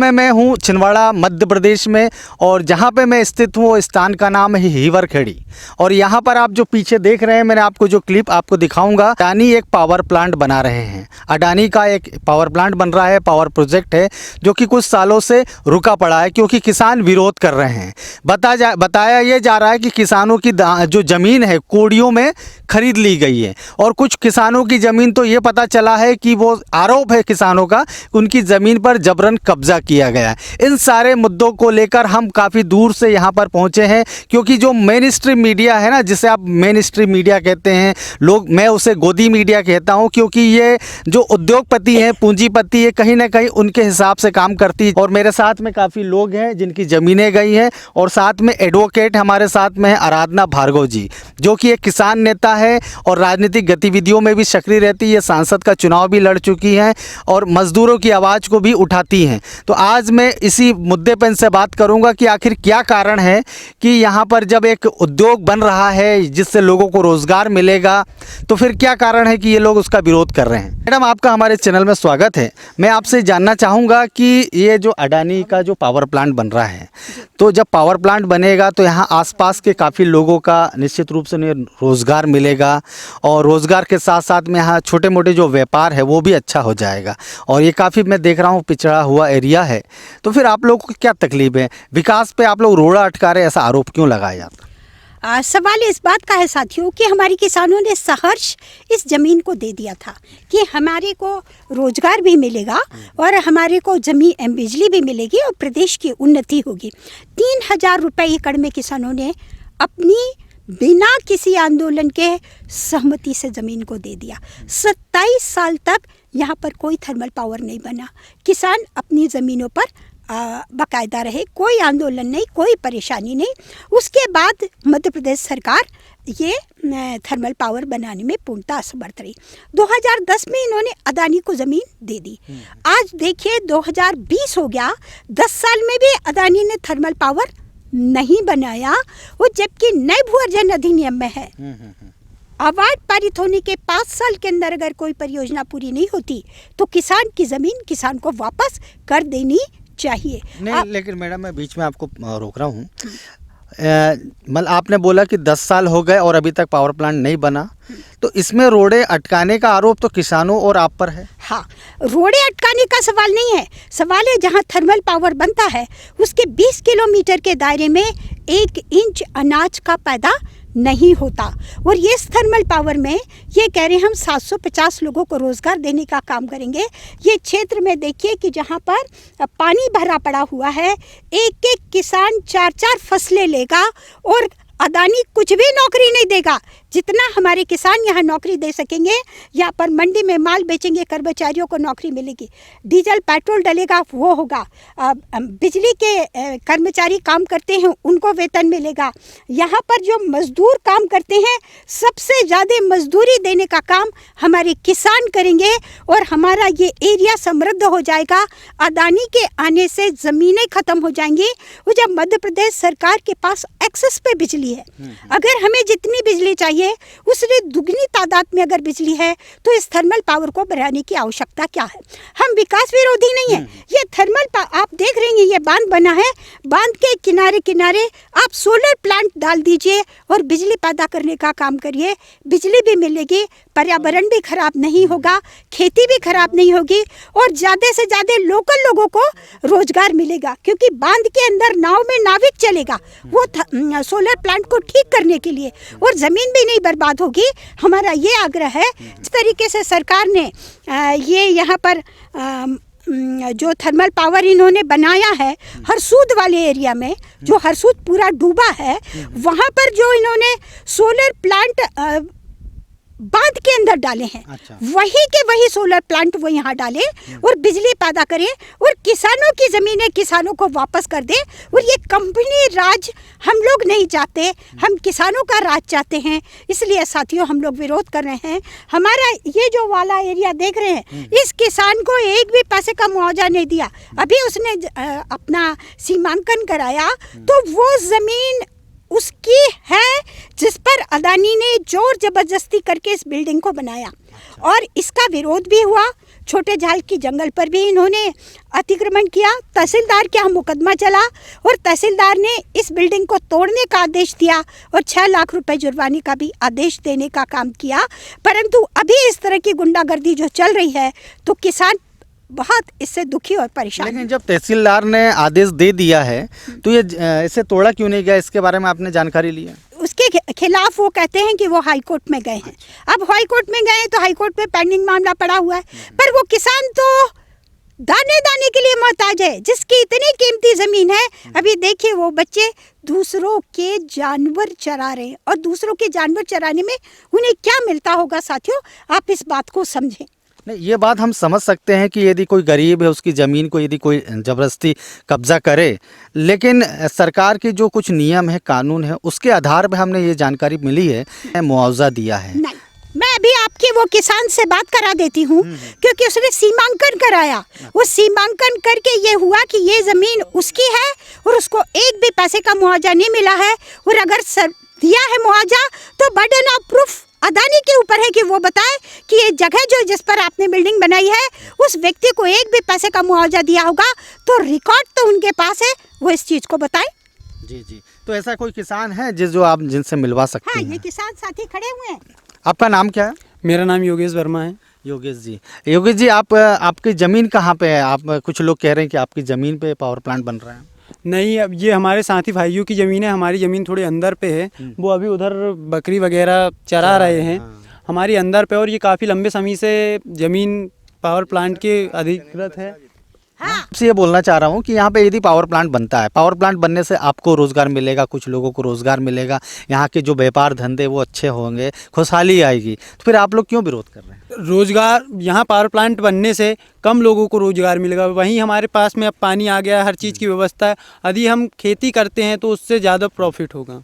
मैं हूँ छिंदवाड़ा मध्य प्रदेश में, और जहाँ पे मैं स्थित हूँ वो स्थान का नाम है हीवरखेड़ी। और यहाँ पर आप जो पीछे देख रहे हैं, मैंने आपको जो क्लिप आपको दिखाऊंगा, अडानी एक पावर प्लांट बना रहे हैं। अडानी का एक पावर प्लांट बन रहा है, पावर प्रोजेक्ट है, जो कि कुछ सालों से रुका पड़ा है क्योंकि किसान विरोध कर रहे हैं। बताया ये जा रहा है कि किसानों की जो ज़मीन है कोड़ियों में खरीद ली गई है, और कुछ किसानों की ज़मीन तो ये पता चला है कि वो आरोप है किसानों का, उनकी ज़मीन पर जबरन कब्जा किया गया है। इन सारे मुद्दों को लेकर हम काफ़ी दूर से यहाँ पर पहुँचे हैं, क्योंकि जो मेन स्ट्रीम मीडिया है ना, जिसे आप मेन स्ट्रीम मीडिया कहते हैं लोग, मैं उसे गोदी मीडिया कहता हूँ, क्योंकि ये जो उद्योगपति हैं, पूंजीपति है, कहीं ना कहीं उनके हिसाब से काम करती है। और मेरे साथ में काफ़ी लोग हैं जिनकी ज़मीनें गई हैं, और साथ में एडवोकेट हमारे साथ में है आराधना भार्गव जी, जो कि एक किसान नेता है और राजनीतिक गतिविधियों में भी सक्रिय रहती है, सांसद का चुनाव भी लड़ चुकी हैं और मज़दूरों की आवाज़ को भी उठाती हैं। तो आज मैं इसी मुद्दे पर इनसे बात करूंगा कि आखिर क्या कारण है कि यहाँ पर जब एक उद्योग बन रहा है जिससे लोगों को रोज़गार मिलेगा, तो फिर क्या कारण है कि ये लोग उसका विरोध कर रहे हैं। मैडम, आपका हमारे चैनल में स्वागत है। मैं आपसे जानना चाहूँगा कि ये जो अडानी का जो पावर प्लांट बन रहा है, तो जब पावर प्लांट बनेगा तो यहाँ आसपास के काफ़ी लोगों का निश्चित रूप से रोज़गार मिलेगा, और रोज़गार के साथ साथ में यहाँ छोटे मोटे जो व्यापार है वो भी अच्छा हो जाएगा। और ये काफ़ी मैं देख रहा हूँ पिछड़ा हुआ एरिया है, तो फिर आप लोगों को क्या तकलीफ है? विकास पे आप लोग रोड़ा अटका रहे, ऐसा आरोप क्यों लगाया जाता? सवाल इस बात का है साथियों कि हमारे किसानों ने सहर्ष इस ज़मीन को दे दिया था कि हमारे को रोज़गार भी मिलेगा और हमारे को ज़मीन बिजली भी मिलेगी और प्रदेश की उन्नति होगी। 3000 रुपये एकड़ में किसानों ने अपनी बिना किसी आंदोलन के सहमति से ज़मीन को दे दिया। 27 साल तक यहाँ पर कोई थर्मल पावर नहीं बना। किसान अपनी ज़मीनों पर बाकायदा रहे, कोई आंदोलन नहीं, कोई परेशानी नहीं। उसके बाद मध्य प्रदेश सरकार ये थर्मल पावर बनाने में पूर्णतः असमर्थ रही। 2010 में इन्होंने अदानी को ज़मीन दे दी। आज देखिए 2020 हो गया, 10 साल में भी अदानी ने थर्मल पावर नहीं बनाया, वो जबकि नए भू अर्जन अधिनियम में है। अवार्ड पारित होने के 5 साल के अंदर अगर कोई परियोजना पूरी नहीं होती तो किसान की ज़मीन किसान को वापस कर देनी चाहिए। नहीं, लेकिन मैडम मैं बीच में आपको रोक रहा हूँ। मतलब आपने बोला कि 10 साल हो गए और अभी तक पावर प्लांट नहीं बना, तो इसमें रोड़े अटकाने का आरोप तो किसानों और आप पर है। हाँ, रोड़े अटकाने का सवाल नहीं है। सवाल है जहाँ थर्मल पावर बनता है उसके 20 किलोमीटर के दायरे में 1 इंच अनाज का पैदा नहीं होता। और ये थर्मल पावर में ये कह रहे हैं हम 750 लोगों को रोज़गार देने का काम करेंगे। ये क्षेत्र में देखिए कि जहाँ पर पानी भरा पड़ा हुआ है, एक एक किसान 4-4 फसलें लेगा और अदानी कुछ भी नौकरी नहीं देगा। जितना हमारे किसान यहाँ नौकरी दे सकेंगे, यहाँ पर मंडी में माल बेचेंगे, कर्मचारियों को नौकरी मिलेगी, डीजल पेट्रोल डलेगा वो होगा, बिजली के कर्मचारी काम करते हैं उनको वेतन मिलेगा। यहाँ पर जो मजदूर काम करते हैं, सबसे ज़्यादा मजदूरी देने का काम हमारे किसान करेंगे और हमारा ये एरिया समृद्ध हो जाएगा। अदानी के आने से ज़मीनें ख़त्म हो जाएंगी। वो जब मध्य प्रदेश सरकार के पास एक्सेस पे बिजली है, अगर हमें जितनी बिजली चाहिए उससे दुगनी तादाद में अगर बिजली है तो इस थर्मल पावर को बढ़ाने की आवश्यकता क्या है? हम विकास विरोधी नहीं है। ये थर्मल आप देख रहे हैं, ये बांध बना है, बांध के किनारे किनारे आप सोलर प्लांट डाल दीजिए और बिजली पैदा करने का काम करिए। बिजली भी मिलेगी, पर्यावरण भी खराब नहीं होगा, खेती भी खराब नहीं होगी और ज़्यादा से ज़्यादा लोकल लोगों को रोजगार मिलेगा, क्योंकि बांध के अंदर नाव में नाविक चलेगा वो सोलर प्लांट को ठीक करने के लिए, और ज़मीन भी नहीं बर्बाद होगी। हमारा ये आग्रह है, इस तरीके से सरकार ने ये यहाँ पर जो थर्मल पावर इन्होंने बनाया है हरसूद वाले एरिया में, जो हरसूद पूरा डूबा है, वहाँ पर जो इन्होंने सोलर प्लांट बांध के अंदर डाले हैं, अच्छा। वही के वही सोलर प्लांट वो यहाँ डाले और बिजली पैदा करें और किसानों की ज़मीनें किसानों को वापस कर दे। और ये कंपनी राज हम लोग नहीं चाहते, हम किसानों का राज चाहते हैं। इसलिए साथियों हम लोग विरोध कर रहे हैं। हमारा ये जो वाला एरिया देख रहे हैं, इस किसान को एक भी पैसे का मुआवजा नहीं दिया। अभी उसने अपना सीमांकन कराया तो वो ज़मीन उसकी है जिस पर अदानी ने जोर जबरदस्ती करके इस बिल्डिंग को बनाया। और इसका विरोध भी हुआ। छोटे झाल की जंगल पर भी इन्होंने अतिक्रमण किया। तहसीलदार के यहाँ मुकदमा चला और तहसीलदार ने इस बिल्डिंग को तोड़ने का आदेश दिया और 6 लाख रुपए जुर्माने का भी आदेश देने का काम किया। परंतु अभी इस तरह की गुंडागर्दी जो चल रही है तो किसान बहुत इससे दुखी और परेशान। लेकिन जब तहसीलदार ने आदेश दे दिया है तो ये इसे तोड़ा क्यों नहीं गया, इसके बारे में आपने जानकारी ली है? उसके खिलाफ वो कहते हैं कि वो हाई कोर्ट में गए हैं। अब हाई कोर्ट में गए तो हाई कोर्ट में पेंडिंग मामला पड़ा हुआ है, पर वो किसान तो दाने दाने के लिए मोहताज है जिसकी इतनी कीमती ज़मीन है। अभी देखिए वो बच्चे दूसरों के जानवर चरा रहे हैं और दूसरों के जानवर चराने में उन्हें क्या मिलता होगा साथियों, आप इस बात को समझें। नहीं, ये बात हम समझ सकते हैं कि यदि कोई गरीब है उसकी ज़मीन को यदि कोई ज़बरदस्ती कब्जा करे, लेकिन सरकार के जो कुछ नियम है, कानून है, उसके आधार पर हमने ये जानकारी मिली है, मुआवजा दिया है। नहीं, मैं अभी आपके वो किसान से बात करा देती हूँ क्योंकि उसने सीमांकन कराया। वो सीमांकन करके ये हुआ कि ये ज़मीन उसकी है और उसको एक भी पैसे का मुआवजा नहीं मिला है। और अगर दिया है मुआवजा तो बर्डन ऑफ प्रूफ अदानी के ऊपर है कि वो बताए कि ये जगह जो जिस पर आपने बिल्डिंग बनाई है उस व्यक्ति को एक भी पैसे का मुआवजा दिया होगा, तो रिकॉर्ड तो उनके पास है, वो इस चीज़ को बताए। जी जी, तो ऐसा कोई किसान है जो आप जिनसे मिलवा सकते हाँ, हैं? ये किसान साथी खड़े हुए हैं। आपका नाम क्या है? मेरा नाम योगेश वर्मा है। योगेश जी, आपकी ज़मीन कहाँ पे है? आप कुछ लोग कह रहे हैं कि आपकी ज़मीन पे पावर प्लांट बन रहा है। नहीं, अब ये हमारे साथी भाइयों की ज़मीन है। हमारी ज़मीन थोड़ी अंदर पे है, वो अभी उधर बकरी वगैरह चरा रहे हैं। हमारी अंदर पे, और ये काफ़ी लंबे समय से ज़मीन पावर प्लांट के अधिकृत है। हाँ। आपसे ये बोलना चाह रहा हूँ कि यहाँ पे यदि पावर प्लांट बनता है, पावर प्लांट बनने से आपको रोज़गार मिलेगा, कुछ लोगों को रोज़गार मिलेगा, यहाँ के जो व्यापार धंधे वो अच्छे होंगे, खुशहाली आएगी, तो फिर आप लोग क्यों विरोध कर रहे हैं? रोज़गार, यहाँ पावर प्लांट बनने से कम लोगों को रोज़गार मिलेगा। वहीं हमारे पास में अब पानी आ गया, हर चीज़ की व्यवस्था है। यदि हम खेती करते हैं तो उससे ज़्यादा प्रॉफिट होगा।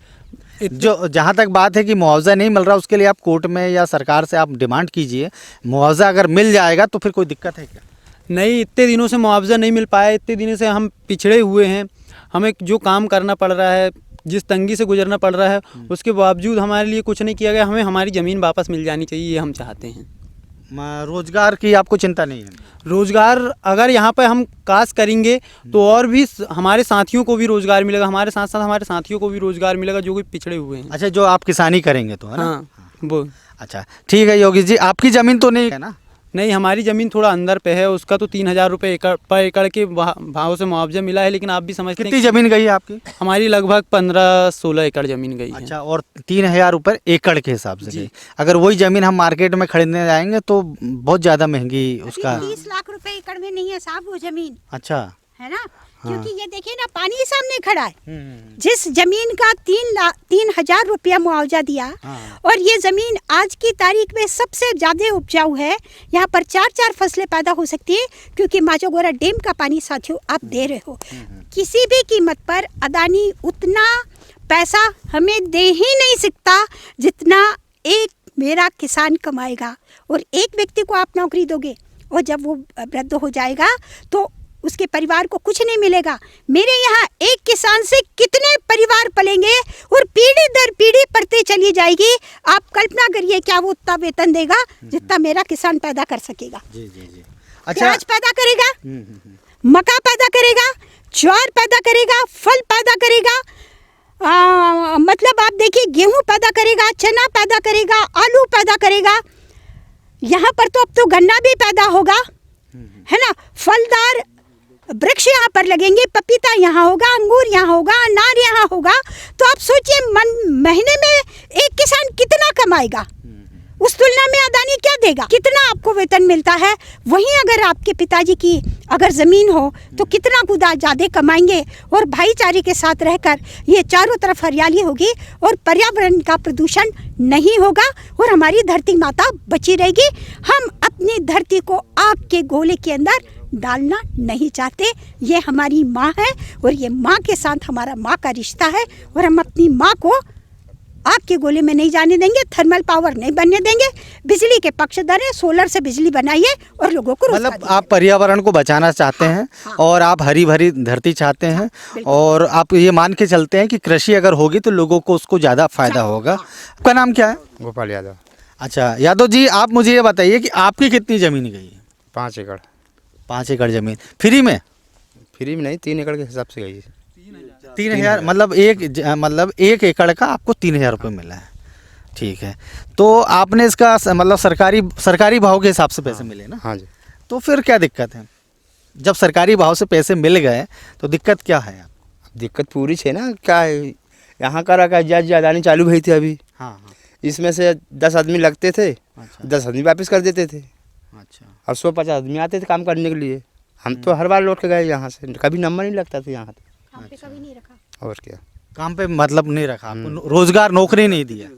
जो जहाँ तक बात है कि मुआवजा नहीं मिल रहा, उसके लिए आप कोर्ट में या सरकार से आप डिमांड कीजिए। मुआवजा अगर मिल जाएगा तो फिर कोई दिक्कत है क्या? नहीं, इतने दिनों से मुआवजा नहीं मिल पाया, इतने दिनों से हम पिछड़े हुए हैं। हमें जो काम करना पड़ रहा है, जिस तंगी से गुजरना पड़ रहा है, उसके बावजूद हमारे लिए कुछ नहीं किया गया। हमें हमारी ज़मीन वापस मिल जानी चाहिए, ये हम चाहते हैं। रोज़गार की आपको चिंता नहीं है? रोज़गार अगर यहाँ पर हम काज करेंगे तो और भी हमारे साथियों को भी रोज़गार मिलेगा, हमारे साथ साथ हमारे साथियों को भी रोज़गार मिलेगा जो कि पिछड़े हुए हैं। अच्छा, जो आप किसानी करेंगे तो है ना? हाँ, वो। अच्छा, ठीक है योगेश जी, आपकी ज़मीन तो नहीं है ना? नहीं, हमारी ज़मीन थोड़ा अंदर पे है, उसका तो 3000 रुपये पर एकड़ के भाव से मुआवजा मिला है। लेकिन आप भी समझते हैं कितनी ज़मीन गई है आपकी? हमारी लगभग 15-16 एकड़ ज़मीन गई है। अच्छा, और 3000 रुपये एकड़ के हिसाब से गई। अगर वही ज़मीन हम मार्केट में खरीदने जाएंगे तो बहुत ज़्यादा महंगी उसका। 30 लाख रुपए एकड़ में नहीं है साहब वो ज़मीन। अच्छा, है ना? क्योंकि ये देखिए ना, पानी ही सामने खड़ा है। जिस जमीन का 3,000 रुपया मुआवजा दिया, और ये जमीन आज की तारीख में सबसे ज्यादा उपजाऊ है। यहाँ पर 4 फसलें पैदा हो सकती है क्योंकि माचोगोरा डैम का पानी साथियों आप दे रहे हो। किसी भी कीमत पर अदानी उतना पैसा हमें दे ही नहीं सकता जितना एक मेरा किसान कमाएगा। और एक व्यक्ति को आप नौकरी दोगे और जब वो वृद्ध हो जाएगा तो उसके परिवार को कुछ नहीं मिलेगा। मेरे यहाँ एक किसान से कितने परिवार पलेंगे और पीढ़ी दर पीढ़ी बढ़ती चली जाएगी। आप कल्पना करिए क्या वो उतना वेतन देगा जितना मेरा किसान पैदा कर सकेगा। जी जी जी। अच्छा, प्याज पैदा करेगा, मक्का पैदा करेगा, ज्वार पैदा करेगा, फल पैदा करेगा, मतलब आप देखिए गेहूं पैदा करेगा, चना पैदा करेगा, आलू पैदा करेगा। यहाँ पर तो अब तो गन्ना भी पैदा होगा, है ना? फलदार वृक्ष यहाँ पर लगेंगे, पपीता यहाँ होगा, अंगूर यहाँ होगा, अनार यहाँ होगा। तो आप सोचिए महीने में एक किसान कितना कमाएगा, उस तुलना में अदानी क्या देगा? कितना आपको वेतन मिलता है? वहीं अगर आपके पिताजी की अगर ज़मीन हो तो कितना गुना ज़्यादा कमाएंगे। और भाईचारे के साथ रहकर ये चारों तरफ हरियाली होगी और पर्यावरण का प्रदूषण नहीं होगा और हमारी धरती माता बची रहेगी। हम अपनी धरती को आग के गोले के अंदर डालना नहीं चाहते। ये हमारी माँ है और ये माँ के साथ हमारा माँ का रिश्ता है और हम अपनी माँ को आग के गोले में नहीं जाने देंगे, थर्मल पावर नहीं बनने देंगे। बिजली के पक्षधर है, सोलर से बिजली बनाइए और लोगों को रोजगार मतलब आप पर्यावरण को बचाना चाहते हैं। हाँ। और आप हरी भरी धरती चाहते हैं। और आप ये मान के चलते हैं कि कृषि अगर होगी तो लोगों को उसको ज़्यादा फायदा होगा। आपका नाम क्या है? गोपाल यादव। अच्छा यादव जी, आप मुझे ये बताइए कि आपकी कितनी ज़मीन गई है? 5 एकड़ 5 एकड़ ज़मीन फ्री में? फ्री में नहीं, 3 एकड़ के हिसाब से गई है। 3,000 मतलब मतलब 1 एकड़ का आपको 3,000 रुपये मिला है। ठीक है, तो आपने इसका मतलब सरकारी भाव के हिसाब से पैसे मिले ना? हाँ जी। तो फिर क्या दिक्कत है? जब सरकारी भाव से पैसे मिल गए तो दिक्कत क्या है? दिक्कत पूरी है ना, क्या है यहाँ का रखा ज्यादानी चालू हुई थी अभी। हाँ हाँ। इसमें से 10 आदमी लगते थे, अच्छा 10 आदमी वापस कर देते थे, अच्छा। और 150 आदमी आते थे काम करने के लिए। हम तो हर बार लौट के गए यहाँ से, कभी नंबर नहीं लगता था यहाँ काम पे कभी नहीं रखा। और क्या। काम पे मतलब नहीं रखा आपको, रोजगार नौकरी नहीं दिया।